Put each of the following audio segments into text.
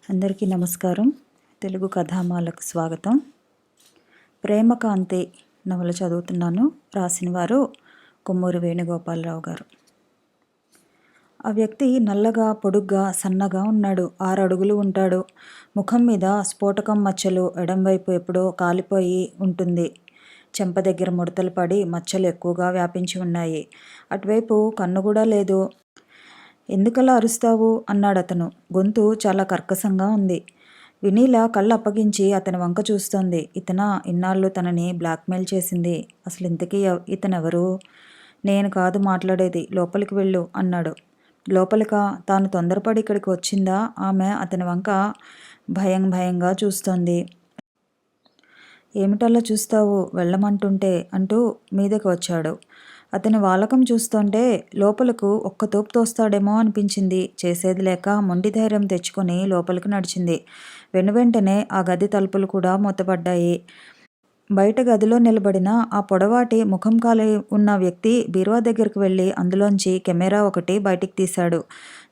అందరికీ నమస్కారం. తెలుగు కథామాలకు స్వాగతం. ప్రేమకాంతి నవల చదువుతున్నాను. రాసినవారు కొమ్మూరి వేణుగోపాలరావు గారు. ఆ వ్యక్తి నల్లగా, పొడుగ్గా, సన్నగా ఉన్నాడు. 6 అడుగులు ఉంటాడు. ముఖం మీద స్ఫోటకం మచ్చలు, ఎడంవైపు ఎప్పుడో కాలిపోయి ఉంటుంది. చెంప దగ్గర ముడతలు పడి మచ్చలు ఎక్కువగా వ్యాపించి ఉన్నాయి. అటువైపు కన్ను కూడా లేదు. ఎందుకలా అరుస్తావు అన్నాడతను. గొంతు చాలా కర్కశంగా ఉంది. వినీల కళ్ళు అప్పగించి అతని వంక చూస్తోంది. ఇతనా ఇన్నాళ్ళు తనని బ్లాక్మెయిల్ చేసింది? అసలు ఇంతకీ ఇతనెవరు? నేను కాదు మాట్లాడేది, లోపలికి వెళ్ళు అన్నాడు. లోపలికా? తాను తొందరపడి ఇక్కడికి వచ్చిందా? ఆమె అతని వంక భయంగా చూస్తోంది. ఏమిటలా చూస్తావు? వెళ్ళమంటుంటే అంటూ మీదకి వచ్చాడు. అతని వాలకం చూస్తుంటే లోపలకు ఒక్క తోపు తోస్తాడేమో అనిపించింది. చేసేది లేక మొండి ధైర్యం తెచ్చుకొని లోపలికి నడిచింది. వెనువెంటనే ఆ గది తలుపులు కూడా మూతపడ్డాయి. బయట గదిలో నిలబడిన ఆ పొడవాటి ముఖం కాలి ఉన్న వ్యక్తి బీరువా దగ్గరికి వెళ్ళి అందులోంచి కెమెరా ఒకటి బయటికి తీశాడు.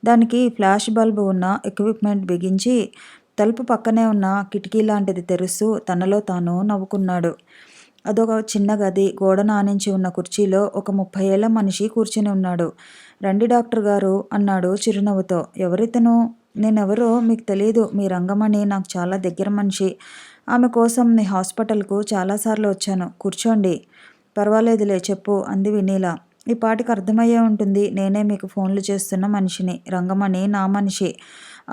దానికి ఫ్లాష్ బల్బ్ ఉన్న ఎక్విప్మెంట్ బిగించి తలుపు పక్కనే ఉన్న కిటికీ లాంటిది తెరుస్తూ తనలో తాను నవ్వుకున్నాడు. అదొక చిన్న గది. గోడను ఆనించి ఉన్న కుర్చీలో ఒక 30 ఏళ్ల మనిషి కూర్చుని ఉన్నాడు. రండి డాక్టర్ గారు అన్నాడు చిరునవ్వుతో. ఎవరితను? నేనెవరో మీకు తెలీదు. మీ రంగమణి నాకు చాలా దగ్గర మనిషి. ఆమె కోసం మీ హాస్పిటల్కు చాలాసార్లు వచ్చాను. కూర్చోండి. పర్వాలేదులే చెప్పు అంది వినీల. ఈ పాటికి అర్థమయ్యే ఉంటుంది. నేనే మీకు ఫోన్లు చేస్తున్న మనిషిని. రంగమణి నా మనిషి.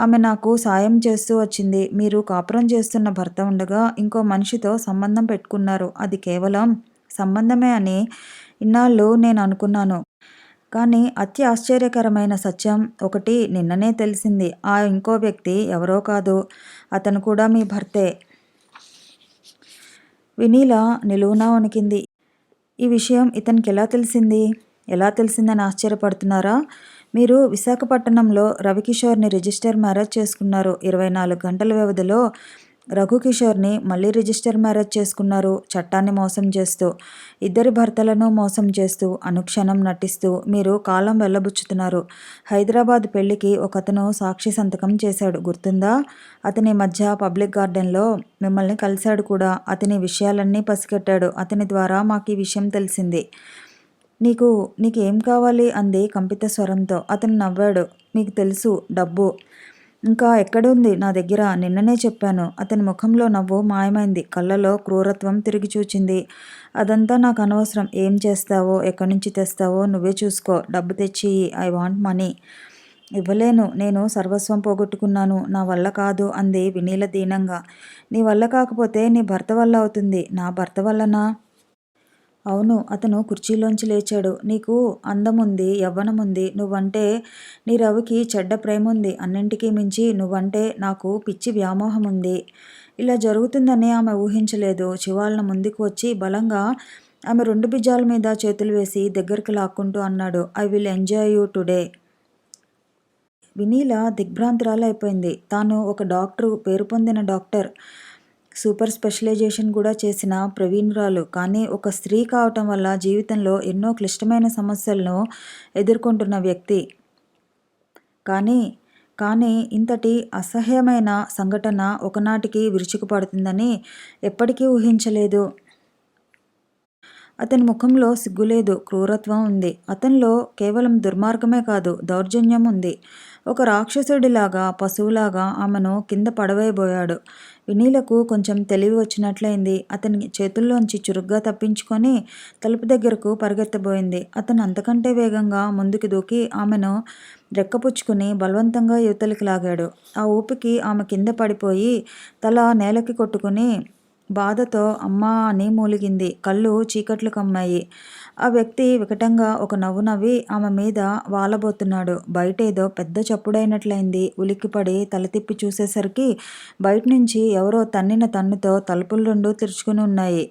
ఆమె నాకు సాయం చేస్తూ వచ్చింది. మీరు కాపురం చేస్తున్న భర్త ఉండగా ఇంకో మనిషితో సంబంధం పెట్టుకున్నారు. అది కేవలం సంబంధమే అని ఇన్నాళ్ళు నేను అనుకున్నాను. కానీ అతి ఆశ్చర్యకరమైన సత్యం ఒకటి నిన్ననే తెలిసింది. ఆ ఇంకో వ్యక్తి ఎవరో కాదు, అతను కూడా మీ భర్తే. వినీల నిలువునా వణికింది. ఈ విషయం ఇతనికి ఎలా తెలిసింది? ఎలా తెలిసిందని ఆశ్చర్యపడుతున్నారా? మీరు విశాఖపట్నంలో రవికిషోర్ని రిజిస్టర్ మ్యారేజ్ చేసుకున్నారు. 24 గంటల వ్యవధిలో రఘుకిషోర్ని మళ్ళీ రిజిస్టర్ మ్యారేజ్ చేసుకున్నారు. చట్టాన్ని మోసం చేస్తూ, ఇద్దరి భర్తలను మోసం చేస్తూ, అనుక్షణం నటిస్తూ మీరు కాలం వెళ్ళబుచ్చుతున్నారు. హైదరాబాద్ పెళ్లికి ఒకతను సాక్షి సంతకం చేశాడు, గుర్తుందా? అతని మధ్య పబ్లిక్ గార్డెన్లో మిమ్మల్ని కలిశాడు కూడా. అతని విషయాలన్నీ పసిగట్టాడు. అతని ద్వారా మాకు ఈ విషయం తెలిసింది. నీకేం కావాలి అంది కంపిత స్వరంతో. అతను నవ్వాడు. మీకు తెలుసు, డబ్బు. ఇంకా ఎక్కడుంది నా దగ్గర? నిన్ననే చెప్పాను. అతని ముఖంలో నవ్వు మాయమైంది. కళ్ళలో క్రూరత్వం తిరిగి చూచింది. అదంతా నాకు అనవసరం. ఏం చేస్తావో, ఎక్కడి నుంచి తెస్తావో నువ్వే చూసుకో. డబ్బు తెచ్చి ఐ వాంట్ మనీ. ఇవ్వలేను. నేను సర్వస్వం పోగొట్టుకున్నాను. నా వల్ల కాదు అంది వినీల దీనంగా. నీ వల్ల కాకపోతే నీ భర్త వల్ల అవుతుంది. నా భర్త వల్లనా? అవును. అతను కుర్చీలోంచి లేచాడు. నీకు అందముంది, యవ్వనముంది. నువ్వంటే నీ రవికి చెడ్డ ప్రేముంది. అన్నింటికీ మించి నువ్వంటే నాకు పిచ్చి వ్యామోహముంది. ఇలా జరుగుతుందని ఆమె ఊహించలేదు. చివాలున ముందుకు వచ్చి బలంగా ఆమె 2 భుజాల మీద చేతులు వేసి దగ్గరికి లాక్కుంటూ అన్నాడు. I will enjoy you today. Vineela దిగ్భ్రాంతురాలైపోయింది. తాను ఒక డాక్టరు, పేరు పొందిన డాక్టర్, సూపర్ స్పెషలైజేషన్ కూడా చేసిన ప్రవీణురాలు. కానీ ఒక స్త్రీ కావటం వల్ల జీవితంలో ఎన్నో క్లిష్టమైన సమస్యలను ఎదుర్కొంటున్న వ్యక్తి. కానీ ఇంతటి అసహ్యమైన సంఘటన ఒకనాటికి విరుచుకుపడుతుందని ఎప్పటికీ ఊహించలేదు. అతని ముఖంలో సిగ్గులేదు, క్రూరత్వం ఉంది. అతనిలో కేవలం దుర్మార్గమే కాదు, దౌర్జన్యం ఉంది. ఒక రాక్షసుడిలాగా, పశువులాగా ఆమెను కింద పడవేయబోయాడు. వినీలకు కొంచెం తెలివి వచ్చినట్లయింది. అతని చేతుల్లోంచి చురుగ్గా తప్పించుకొని తలుపు దగ్గరకు పరిగెత్తబోయింది. అతను అంతకంటే వేగంగా ముందుకు దూకి ఆమెను రెక్కపుచ్చుకుని బలవంతంగా యువతలికి లాగాడు. ఆ ఊపికి ఆమె కింద పడిపోయి తల నేలకి కొట్టుకుని బాధతో అమ్మా అని మూలిగింది. కళ్ళు చీకట్లు కమ్మాయి. ఆ వ్యక్తి వికటంగా ఒక నవ్వు నవ్వి ఆమె మీద వాలబోతున్నాడు. బయటేదో పెద్ద చప్పుడైనట్లయింది. ఉలిక్కిపడి తల తిప్పి చూసేసరికి బయటనుంచి ఎవరో తన్నిన తన్నుతో తలుపులు 2 తెరుచుకుని ఉన్నాయి.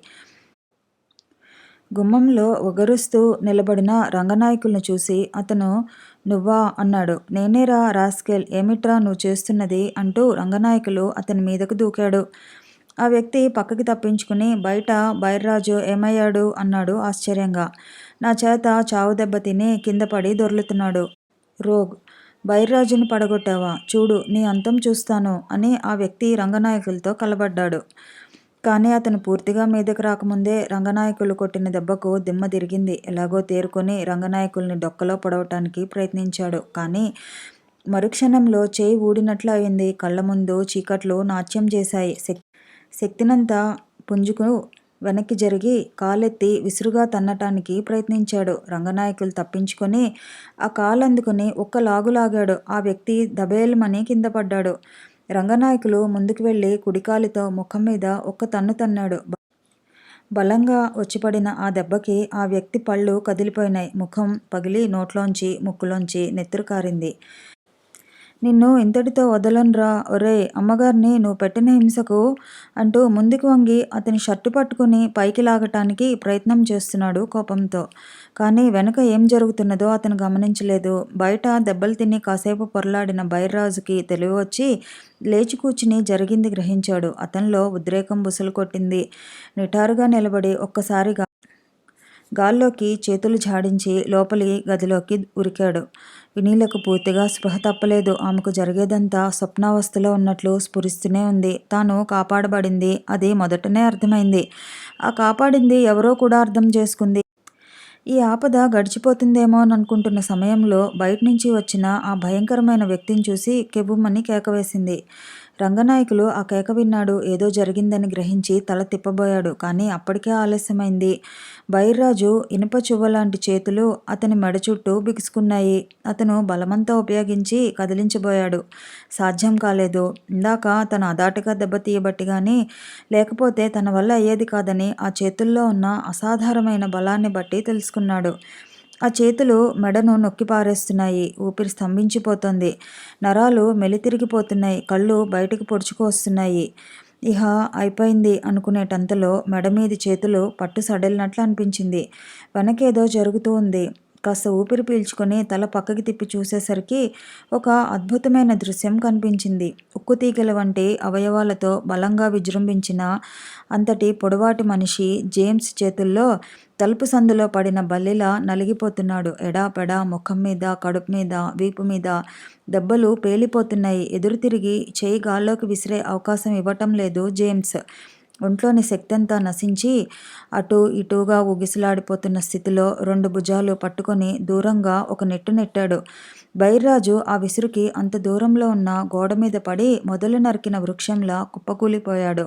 గుమ్మంలో ఒగరుస్తూ నిలబడిన రంగనాయకుల్ని చూసి అతను నువ్వా అన్నాడు. నేనేరా రాస్కెల్, ఏమిట్రా నువ్వు చేస్తున్నది అంటూ రంగనాయకులు అతని మీదకు దూకాడు. ఆ వ్యక్తి పక్కకి తప్పించుకుని బయట బైర్రాజు ఏమయ్యాడు అన్నాడు ఆశ్చర్యంగా. నా చేత చావు దెబ్బ తిని కిందపడి దొర్లుతున్నాడు. రోగ్. బైర్రాజుని పడగొట్టావా? చూడు నీ అంతం చూస్తాను అని ఆ వ్యక్తి రంగనాయకులతో కలబడ్డాడు. కానీ అతను పూర్తిగా మీదకి రాకముందే రంగనాయకులు కొట్టిన దెబ్బకు దిమ్మ తిరిగింది. ఎలాగో తేరుకొని రంగనాయకుల్ని డొక్కలో పొడవటానికి ప్రయత్నించాడు. కానీ మరుక్షణంలో చేయి ఊడినట్లు అయింది. కళ్ళ ముందు చీకట్లు నాట్యం చేశాయి. శక్తినంతా పుంజుకు వెనక్కి జరిగి కాలెత్తి విసురుగా తన్నటానికి ప్రయత్నించాడు. రంగనాయకులు తప్పించుకొని ఆ కాలందుకుని ఒక్క లాగులాగాడు. ఆ వ్యక్తి దబేలుమని కింద పడ్డాడు. రంగనాయకులు ముందుకు వెళ్ళి కుడికాలితో ముఖం మీద ఒక్క తన్ను తన్నాడు. బలంగా వచ్చిపడిన ఆ దెబ్బకి ఆ వ్యక్తి పళ్ళు కదిలిపోయినాయి. ముఖం పగిలి నోట్లోంచి ముక్కులోంచి నెత్తురు కారింది. నిన్ను ఇంతటితో వదలనురా ఒరేయ్! అమ్మగారిని నువ్వు పెట్టిన హింసకు అంటూ ముందుకు వంగి అతని షర్టు పట్టుకుని పైకి లాగటానికి ప్రయత్నం చేస్తున్నాడు కోపంతో. కానీ వెనక ఏం జరుగుతున్నదో అతను గమనించలేదు. బయట దెబ్బలు తిని కాసేపు పొరలాడిన బైర్రాజుకి తెలివి వచ్చి లేచి కూర్చుని జరిగింది గ్రహించాడు. అతనిలో ఉద్రేకం బుసలు కొట్టింది. నిటారుగా నిలబడి ఒక్కసారిగా గాల్లోకి చేతులు ఝాడించి లోపలి గదిలోకి ఉరికాడు. వినీలకు పూర్తిగా స్పృహ తప్పలేదు. ఆమెకు జరిగేదంతా స్వప్నావస్థలో ఉన్నట్లు స్ఫురిస్తూనే ఉంది. తాను కాపాడబడింది అది మొదటనే అర్థమైంది. ఆ కాపాడింది ఎవరో కూడా అర్థం చేసుకుంది. ఈ ఆపద గడిచిపోతుందేమోననుకుంటున్న సమయంలో బయటనుంచి వచ్చిన ఆ భయంకరమైన వ్యక్తిని చూసి కెవ్వుమని కేకవేసింది. రంగనాయకులు ఆ కేక విన్నాడు. ఏదో జరిగిందని గ్రహించి తల తిప్పబోయాడు. కానీ అప్పటికే ఆలస్యమైంది. బైర్రాజు ఇనుప చువ్వలాంటి చేతులు అతని మెడ చుట్టూ బిగుసుకున్నాయి. అతను బలమంతా ఉపయోగించి కదిలించబోయాడు. సాధ్యం కాలేదు. ఇందాక తను అదాటుగా దెబ్బతీయబట్టి గాని లేకపోతే తన వల్ల అయ్యేది కాదని ఆ చేతుల్లో ఉన్న అసాధారణమైన బలాన్ని బట్టి తెలుసుకున్నాడు. ఆ చేతులు మెడను నొక్కి పారేస్తున్నాయి. ఊపిరి స్తంభించిపోతోంది. నరాలు మెలితిరిగిపోతున్నాయి. కళ్ళు బయటకు పొడుచుకు వస్తున్నాయి. ఇహ అయిపోయింది అనుకునేటంతలో మెడమీది చేతులు పట్టు సడలినట్లు అనిపించింది. వెనకేదో జరుగుతూ ఉంది. కాస్త ఊపిరి పీల్చుకొని తల పక్కకి తిప్పి చూసేసరికి ఒక అద్భుతమైన దృశ్యం కనిపించింది. ఉక్కుతీగల వంటి అవయవాలతో బలంగా విజృంభించిన అంతటి పొడవాటి మనిషి జేమ్స్ చేతుల్లో తలుపు సందులో పడిన బల్లిలా నలిగిపోతున్నాడు. ఎడాపెడా ముఖం మీద, కడుపు మీద, వీపు మీద దెబ్బలు పేలిపోతున్నాయి. ఎదురు తిరిగి చేయి గాల్లోకి విసిరే అవకాశం ఇవ్వటం లేదు జేమ్స్. ఒంట్లోని శక్తంతా నశించి అటూ ఇటూగా ఊగిసలాడిపోతున్న స్థితిలో 2 భుజాలు పట్టుకొని దూరంగా ఒక నెట్టు నెట్టాడు. బైర్రాజు ఆ విసురుకి అంత దూరంలో ఉన్న గోడమీద పడి మొదలు నరికిన వృక్షంలా కుప్పకూలిపోయాడు.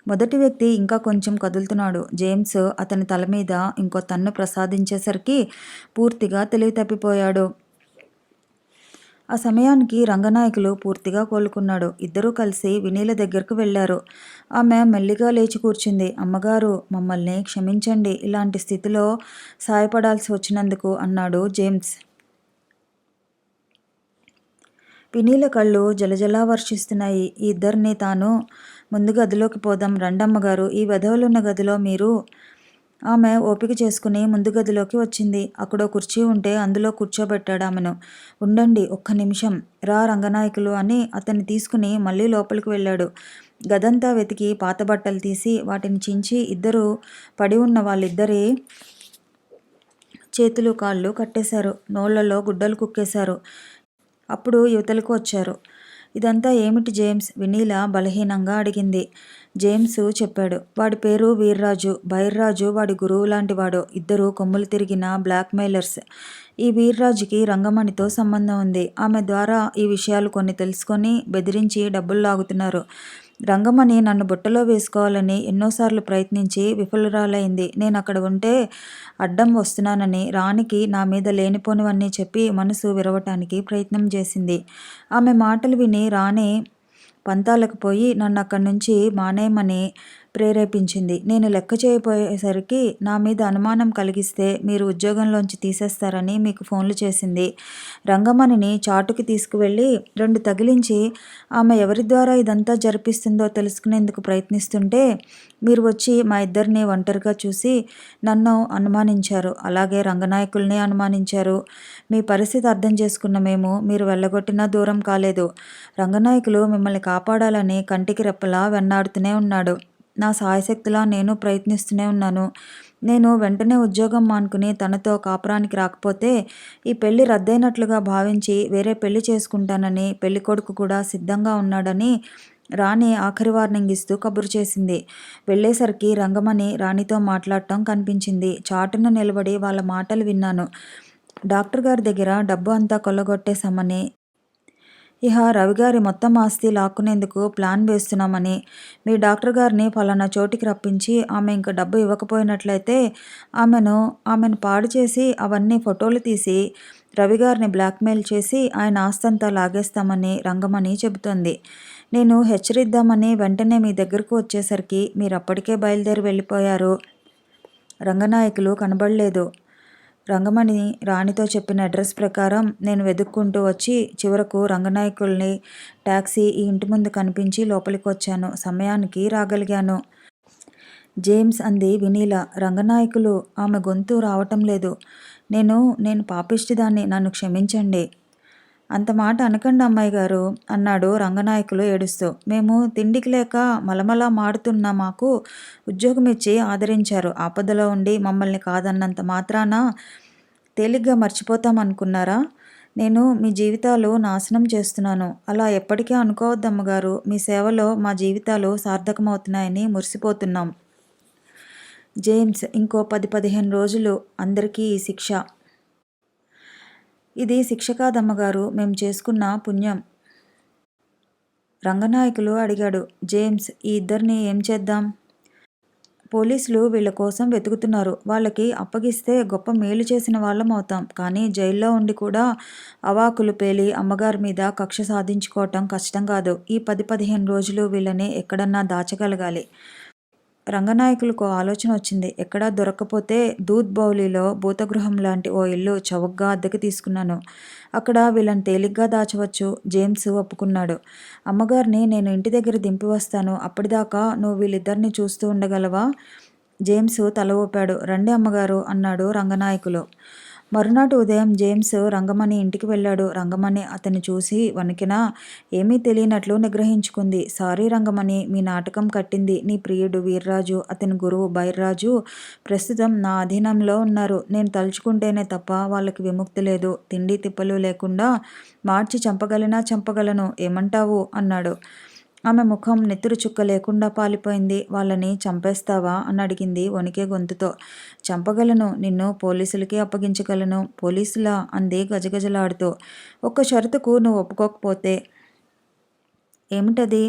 మొదటి వ్యక్తి ఇంకా కొంచెం కదులుతున్నాడు. జేమ్స్ అతని తల మీద ఇంకో తన్ను ప్రసాదించేసరికి పూర్తిగా తెలివి తప్పిపోయాడు. ఆ సమయానికి రంగనాయకులు పూర్తిగా కోలుకున్నాడు. ఇద్దరూ కలిసి వినీల దగ్గరకు వెళ్లారు. ఆమె మెల్లిగా లేచి కూర్చుంది. అమ్మగారు, మమ్మల్ని క్షమించండి ఇలాంటి స్థితిలో సాయపడాల్సి వచ్చినందుకు అన్నాడు జేమ్స్. వినీల కళ్ళు జలజలా వర్షిస్తున్నాయి. ఈ ఇద్దరిని తాను ముందు గదిలోకి పోదాం రండమ్మగారు, ఈ వెధవలున్న గదిలో మీరు. ఆమె ఓపిక చేసుకుని ముందు గదిలోకి వచ్చింది. అక్కడో కుర్చీ ఉంటే అందులో కూర్చోబెట్టాడు ఆమెను. ఉండండి ఒక్క నిమిషం. రా రంగనాయకులు అని అతన్ని తీసుకుని మళ్ళీ లోపలికి వెళ్ళాడు. గదంతా వెతికి పాత బట్టలు తీసి వాటిని చించి ఇద్దరు పడి ఉన్న వాళ్ళిద్దరి చేతులు కాళ్ళు కట్టేశారు. నోళ్లలో గుడ్డలు కుక్కేశారు. అప్పుడు యువతలకు వచ్చారు. ఇదంతా ఏమిటి జేమ్స్? వినీల బలహీనంగా అడిగింది. జేమ్స్ చెప్పాడు. వాడి పేరు వీర్రాజు. బైర్రాజు వాడి గురువు లాంటివాడు. ఇద్దరు కొమ్ములు తిరిగిన బ్లాక్మెయిలర్స్. ఈ వీర్రాజుకి రంగమణితో సంబంధం ఉంది. ఆమె ద్వారా ఈ విషయాలు కొన్ని తెలుసుకొని బెదిరించి డబ్బులు లాగుతున్నారు. రంగమణి నన్ను బుట్టలో వేసుకోవాలని ఎన్నోసార్లు ప్రయత్నించి విఫలురాలైంది. నేను అక్కడ ఉంటే అడ్డం వస్తున్నానని రాణికి నా మీద లేనిపోనివన్నీ చెప్పి మనసు విరవటానికి ప్రయత్నం చేసింది. ఆమె మాటలు విని రాణి పంతాలకు పోయి నన్ను అక్కడి నుంచి మానేయమని ప్రేరేపించింది. నేను లెక్క చేయబోయేసరికి నా మీద అనుమానం కలిగిస్తే మీరు ఉద్యోగంలోంచి తీసేస్తారని మీకు ఫోన్లు చేసింది. రంగమణిని చాటుకి తీసుకువెళ్ళి 2 తగిలించి ఆమె ఎవరి ద్వారా ఇదంతా జరిపిస్తుందో తెలుసుకునేందుకు ప్రయత్నిస్తుంటే మీరు వచ్చి మా ఇద్దరిని ఒంటరిగా చూసి నన్ను అనుమానించారు. అలాగే రంగనాయకుల్ని అనుమానించారు. మీ పరిస్థితి అర్థం చేసుకున్న మేము మీరు వెళ్ళగొట్టినా దూరం కాలేదు. రంగనాయకులు మిమ్మల్ని కాపాడాలని కంటికి రెప్పలా వెన్నాడుతూనే ఉన్నాడు. నా శాయశక్తులా నేను ప్రయత్నిస్తూనే ఉన్నాను. నేను వెంటనే ఉద్యోగం మానుకుని తనతో కాపురానికి రాకపోతే ఈ పెళ్లి రద్దయినట్లుగా భావించి వేరే పెళ్లి చేసుకుంటానని, పెళ్ళికొడుకు కూడా సిద్ధంగా ఉన్నాడని రాణి ఆఖరి వార్నింగ్ ఇస్తూ కబురు చేసింది. వెళ్ళేసరికి రంగమణి రాణితో మాట్లాడటం కనిపించింది. చాటున నిలబడి వాళ్ళ మాటలు విన్నాను. డాక్టర్ గారి దగ్గర డబ్బు అంతా కొల్లగొట్టేశామని, ఇహ రవిగారి మొత్తం ఆస్తి లాక్కునేందుకు ప్లాన్ వేస్తున్నామని, మీ డాక్టర్ గారిని ఫలానా చోటికి రప్పించి ఆమె ఇంక డబ్బు ఇవ్వకపోయినట్లయితే ఆమెను పాడు చేసి అవన్నీ ఫోటోలు తీసి రవిగారిని బ్లాక్మెయిల్ చేసి ఆయన ఆస్తంతా లాగేస్తామని రంగమణి చెబుతోంది. నేను హెచ్చరిద్దామని వెంటనే మీ దగ్గరకు వచ్చేసరికి మీరప్పటికే బయలుదేరి వెళ్ళిపోయారు. రంగనాయకులు కనబడలేదు. రంగమణి రాణితో చెప్పిన అడ్రస్ ప్రకారం నేను వెతుక్కుంటూ వచ్చి చివరకు రంగనాయకుల్ని టాక్సీ ఈ ఇంటి ముందు కనిపించి లోపలికి వచ్చాను. సమయానికి రాగలిగాను. జేమ్స్ అంది వినీల. రంగనాయకులు ఆమె గొంతు రావటం లేదు. నేను పాపిష్టిదాన్ని, నన్ను క్షమించండి. అంత మాట అనకండి అమ్మాయిగారు అన్నాడు రంగనాయకులు ఏడుస్తూ. మేము తిండికి లేక మలమలా మాడుతున్న మాకు ఉద్యోగమిచ్చి ఆదరించారు. ఆపదలో ఉండి మమ్మల్ని కాదన్నంత మాత్రాన తేలిగ్గా మర్చిపోతామనుకున్నారా? నేను మీ జీవితాలు నాశనం చేస్తున్నాను. అలా ఎప్పటికీ అనుకోవద్దమ్మగారు. మీ సేవలో మా జీవితాలు సార్థకమవుతున్నాయని మురిసిపోతున్నాం. జేమ్స్, ఇంకో 10-15 రోజులు అందరికీ ఈ శిక్ష. ఇది శిక్ష కాదమ్మగారు, మేము చేసుకున్న పుణ్యం. రంగనాయకులు అడిగాడు. జేమ్స్, ఈ ఇద్దరిని ఏం చేద్దాం? పోలీసులు వీళ్ళ కోసం వెతుకుతున్నారు. వాళ్ళకి అప్పగిస్తే గొప్ప మేలు చేసిన వాళ్ళం అవుతాం. కానీ జైల్లో ఉండి కూడా అవాకులు పేలి అమ్మగారి మీద కక్ష సాధించుకోవటం కష్టం కాదు. ఈ 10-15 రోజులు వీళ్ళని ఎక్కడన్నా దాచగలగాలి. రంగనాయకులకు ఆలోచన వచ్చింది. ఎక్కడా దొరక్కపోతే దూద్ బౌలీలో భూతగృహం లాంటి ఓ ఇల్లు చౌకగా అద్దెకు తీసుకున్నాను. అక్కడ వీళ్ళని తేలిగ్గా దాచవచ్చు. జేమ్స్ ఒప్పుకున్నాడు. అమ్మగారిని నేను ఇంటి దగ్గర దింపి వస్తాను. అప్పటిదాకా నువ్వు వీళ్ళిద్దరిని చూస్తూ ఉండగలవా? జేమ్స్ తల ఊపాడు. రండి అమ్మగారు అన్నాడు రంగనాయకులు. మరునాటి ఉదయం జేమ్స్ రంగమణి ఇంటికి వెళ్ళాడు. రంగమణి అతన్ని చూసి వణికినా ఏమీ తెలియనట్లు నిగ్రహించుకుంది. సారీ రంగమణి, మీ నాటకం కట్టింది. నీ ప్రియుడు వీర్రాజు, అతని గురువు బైర్రాజు ప్రస్తుతం నా అధీనంలో ఉన్నారు. నేను తలుచుకుంటేనే తప్ప వాళ్ళకి విముక్తి లేదు. తిండి తిప్పలు లేకుండా మార్చి చంపగలను. ఏమంటావు అన్నాడు. ఆమె ముఖం నెత్తురు చుక్క లేకుండా పాలిపోయింది. వాళ్ళని చంపేస్తావా అని అడిగింది వణికే గొంతుతో. చంపగలను. నిన్ను పోలీసులకి అప్పగించగలను. పోలీసులా? అంది గజగజలాడుతూ. ఒక్క షరతుకు నువ్వు ఒప్పుకోకపోతే. ఏమిటది?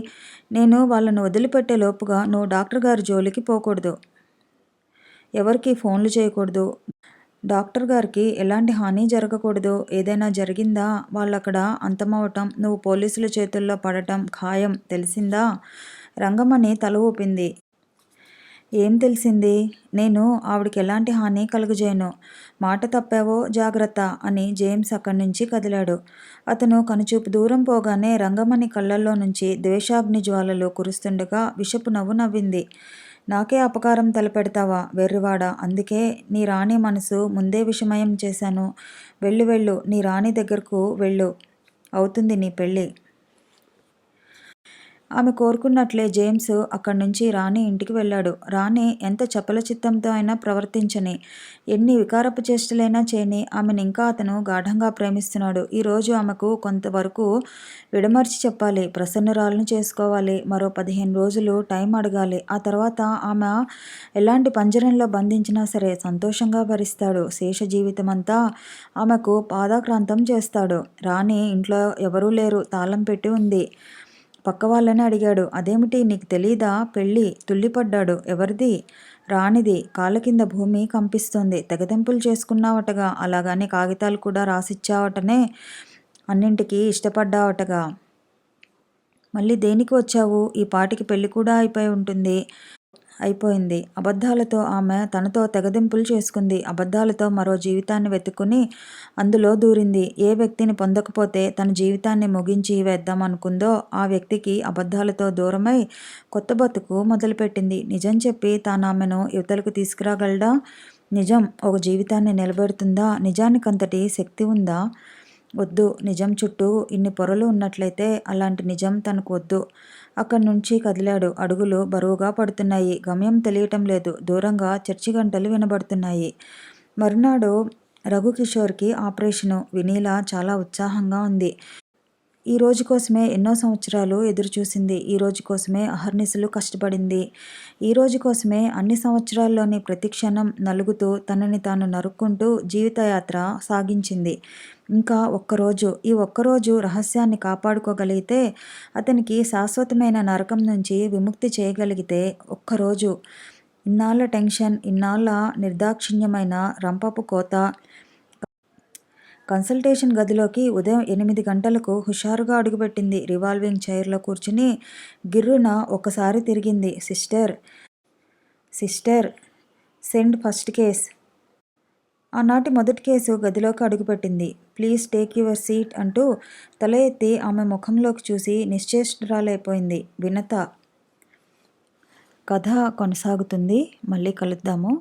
నేను వాళ్ళను వదిలిపెట్టే లోపుగా నువ్వు డాక్టర్ గారి జోలికి పోకూడదు. ఎవరికి ఫోన్లు చేయకూడదు. డాక్టర్ గారికి ఎలాంటి హాని జరగకూడదు. ఏదైనా జరిగిందా వాళ్ళక్కడ అంతమవటం, నువ్వు పోలీసుల చేతుల్లో పడటం ఖాయం. తెలిసిందా? రంగమణి తల ఊపింది. ఏం తెలిసింది? నేను ఆవిడికి ఎలాంటి హాని కలుగజేయను. మాట తప్పావో జాగ్రత్త అని జేమ్స్ అక్కడి నుంచి కదిలాడు. అతను కనుచూపు దూరం పోగానే రంగమణి కళ్ళల్లో నుంచి ద్వేషాగ్ని జ్వాలలు కురుస్తుండగా విషపు నవ్వు నవ్వింది. నాకే అపకారం తలపెడతావా వెర్రివాడా? అందుకే నీ రాణి మనసు ముందే విషమయం చేశాను. వెళ్ళు, నీ రాణి దగ్గరకు వెళ్ళు. అవుతుంది నీ పెళ్ళి. ఆమె కోరుకున్నట్లే జేమ్స్ అక్కడి నుంచి రాణి ఇంటికి వెళ్ళాడు. రాణి ఎంత చపల చిత్తంతో అయినా ప్రవర్తించని, ఎన్ని వికారపు చేష్టలైనా చేయని ఆమెను ఇంకా అతను గాఢంగా ప్రేమిస్తున్నాడు. ఈరోజు ఆమెకు కొంతవరకు విడమర్చి చెప్పాలి. ప్రసన్నురాలను చేసుకోవాలి. మరో 15 రోజులు టైం అడగాలి. ఆ తర్వాత ఆమె ఎలాంటి పంజరంలో బంధించినా సరే సంతోషంగా భరిస్తాడు. శేష జీవితమంతా ఆమెకు పాదాక్రాంతం చేస్తాడు. రాణి ఇంట్లో ఎవరూ లేరు. తాళం పెట్టి ఉంది. పక్క వాళ్ళని అడిగాడు. అదేమిటి, నీకు తెలీదా? పెళ్ళి. తుల్లిపడ్డాడు. ఎవరిది? రాణిది. కాళ్ళ కింద భూమి కంపిస్తోంది. తెగతెంపులు చేసుకున్నావటగా. అలాగని కాగితాలు కూడా రాసిచ్చావటనే. అన్నింటికీ ఇష్టపడ్డావటగా. మళ్ళీ దేనికి వచ్చావు? ఈ పాటికి పెళ్ళి కూడా అయిపోయింది. అబద్ధాలతో ఆమె తనతో తెగదెంపులు చేసుకుంది. అబద్ధాలతో మరో జీవితాన్ని వెతుక్కుని అందులో దూరింది. ఏ వ్యక్తిని పొందకపోతే తన జీవితాన్ని ముగించి వేద్దామనుకుందో ఆ వ్యక్తికి అబద్ధాలతో దూరమై కొత్త బతుకు మొదలుపెట్టింది. నిజం చెప్పి తాను ఆమెను యువతలకు తీసుకురాగలడా? నిజం ఒక జీవితాన్ని నిలబెడుతుందా? నిజానికంతటి శక్తి ఉందా? వద్దు, నిజం చుట్టూ ఇన్ని పొరలు ఉన్నట్లయితే అలాంటి నిజం తనకు వద్దు. అక్కడి నుంచి కదిలాడు. అడుగులు బరువుగా పడుతున్నాయి. గమ్యం తెలియటం లేదు. దూరంగా చర్చి గంటలు వినబడుతున్నాయి. మరునాడు రఘుకిషోర్కి ఆపరేషను. వినీల చాలా ఉత్సాహంగా ఉంది. ఈ రోజు కోసమే ఎన్నో సంవత్సరాలు ఎదురుచూసింది. ఈ రోజు కోసమే అహర్నిశలు కష్టపడింది. ఈ రోజు కోసమే అన్ని సంవత్సరాల్లోని ప్రతి క్షణం నలుగుతూ తనని తాను నరుక్కుంటూ జీవితయాత్ర సాగించింది. ఇంకా ఒక్కరోజు, ఈ ఒక్కరోజు రహస్యాన్ని కాపాడుకోగలిగితే, అతనికి శాశ్వతమైన నరకం నుంచి విముక్తి చేయగలిగితే, ఒక్కరోజు ఇన్నాళ్ల టెన్షన్, ఇన్నాళ్ల నిర్దాక్షిణ్యమైన రంపపు కోత. కన్సల్టేషన్ గదిలోకి ఉదయం 8 గంటలకు హుషారుగా అడుగుపెట్టింది. రివాల్వింగ్ చైర్లో కూర్చుని గిర్రున ఒకసారి తిరిగింది. Sister send first case. ఆనాటి మొదటి కేసు గదిలోకి అడుగుపెట్టింది. ప్లీజ్ టేక్ యువర్ సీట్ అంటూ తల ఎత్తి ఆమె ముఖంలోకి చూసి నిశ్చేష్టురాలైపోయింది వినత. కథ కొనసాగుతుంది. మళ్ళీ కలుద్దాము.